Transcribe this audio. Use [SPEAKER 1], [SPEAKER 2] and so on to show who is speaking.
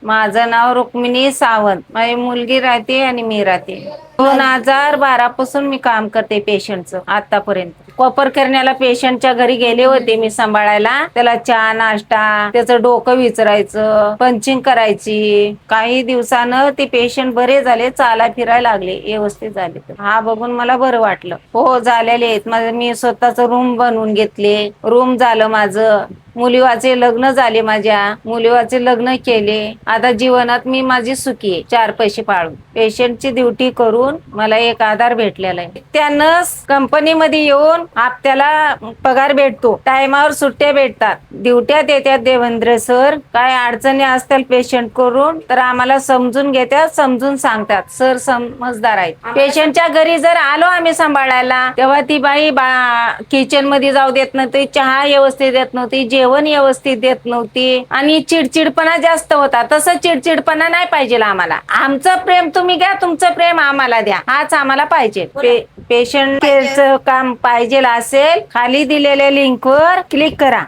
[SPEAKER 1] माझं नाव रुक्मिणी सावंत. माझी मुलगी राहते आणि मी राहते. 2012 पासून मी काम करते पेशंटचं आतापर्यंत. कोपर करण्याला पेशंटच्या घरी गेले होते मी सांभाळायला. त्याला चहा नाश्ता, त्याचं डोकं विचारायचं, पंचिंग करायची. काही दिवसानं ते पेशंट बरे झाले, चाला फिरायला लागले, व्यवस्थित झाले. हा बघून मला बरं वाटलं. हो झालेले आहेत. मी स्वतःच रूम बनवून घेतले. रूम झालं माझं. मुलीवाचे लग्न झाले, माझ्या मुलीवाचे लग्न केले. आता जीवनात मी माझी सुखी आहे. 4 पैसे पाळून पेशंटची ड्युटी करून मला एक आधार भेटलेला आहे. त्यानं कंपनीमध्ये येऊन हप्त्याला पगार भेटतो, टायमावर सुट्ट्या भेटतात, ड्युट्या देतात देवेंद्र सर. काय अडचणी असतील पेशंट करून तर आम्हाला समजून घेतात, समजून सांगतात. सर समजदार आहेत. पेशंटच्या घरी जर आलो आम्ही सांभाळायला, तेव्हा ती बाई किचन मध्ये जाऊ देत नव्हती, चहा व्यवस्थित देत नव्हती, जेवण व्यवस्थित देत नव्हती आणि चिडचिडपणा जास्त होता. तसं चिडचिडपणा नाही पाहिजे आम्हाला. आमचं प्रेम तुम्ही घ्या, तुमचं प्रेम आम्हाला द्या, हाच आम्हाला पाहिजे. पेशंट केअरचं काम पाहिजे असेल, खाली दिलेल्या लिंकवर क्लिक करा.